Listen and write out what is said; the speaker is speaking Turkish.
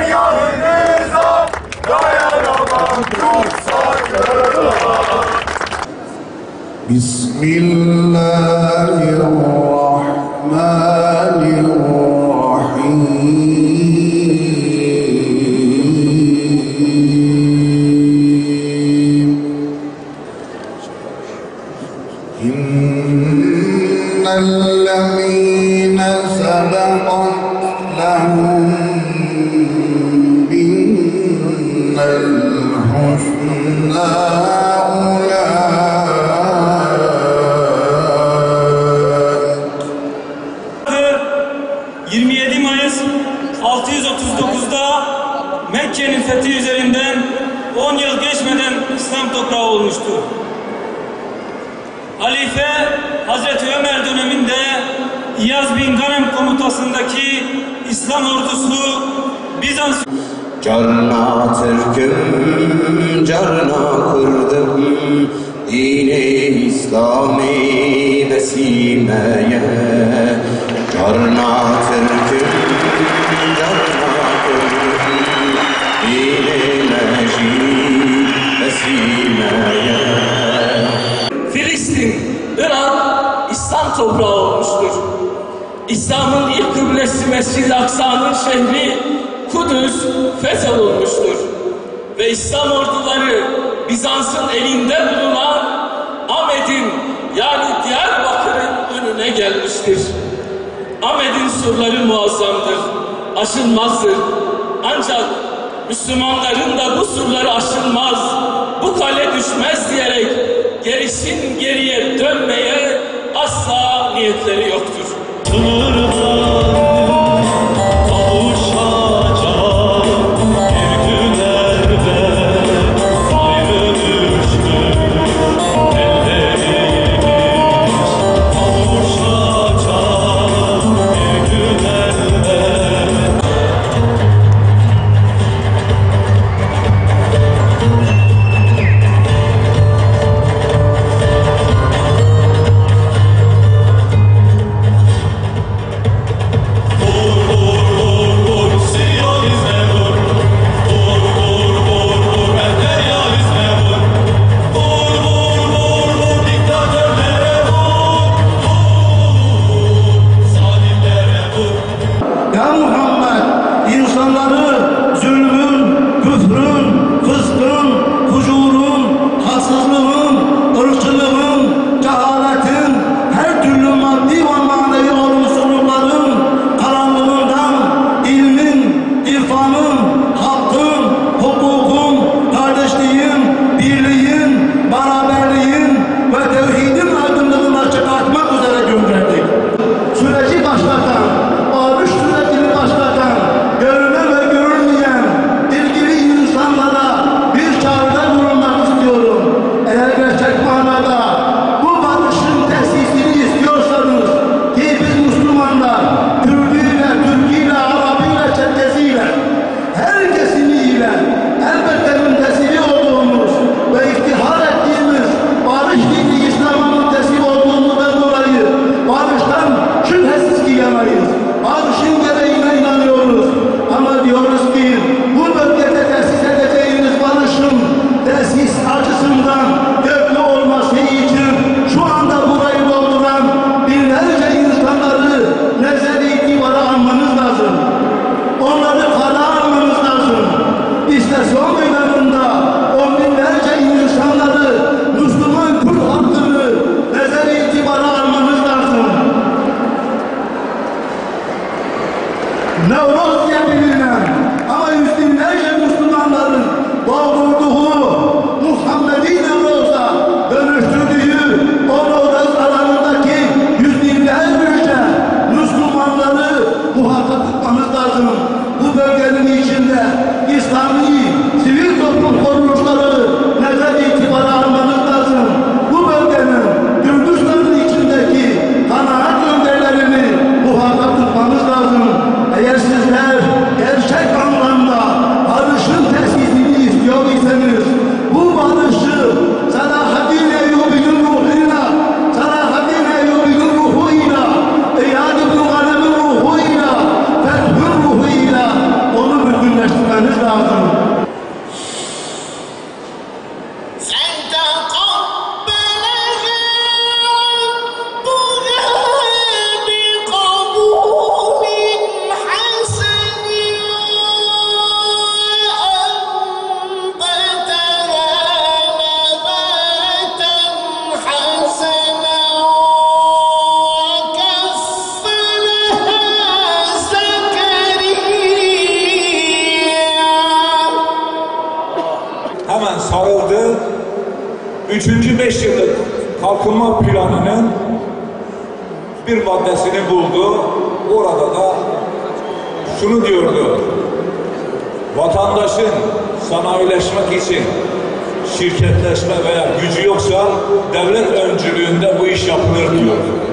dergahınıza dayanamam ruhsatlarına. Bismillahirrahmanirrahim. إنَّالَّذِينَ سَبَقَتْ لَهُم مِّنَّا الْحُسْنَى أُولَٰئِكَ 27 Mayıs 639'da Mekke'nin fethi üzerinden 10 yıl geçmeden İslam toprağı olmuştu. Halife Hazreti Ömer döneminde İyaz bin Ghanem komutasındaki İslam ordusu Bizans Carna Türk'üm, carna Kürt'üm, dini İslami besimeye. Carna Türk'üm, carna Kürt'üm, dini mecid besimeye. Filistin, Irak, İslam toprağı olmuştur. İslam'ın ilk kıblesi Mescid-i Aksa'nın şehri Kudüs fetholunmuştur. Ve İslam orduları Bizans'ın elinde bulunan Ahmet'in yani Diyarbakır'ın önüne gelmiştir. Ahmet'in surları muazzamdır, aşılmazdır. Ancak Müslümanların da bu surları aşılmaz, bu kale düşmez diyerek geriye dönmeye asla niyetleri yoktur. Eğer sizler gerçek anlamda barışın tesisini istiyor iseniz 3. 5 yıllık kalkınma planının bir maddesini buldu. Orada da şunu diyordu: vatandaşın sanayileşmek için şirketleşme veya gücü yoksa devlet öncülüğünde bu iş yapılır diyordu.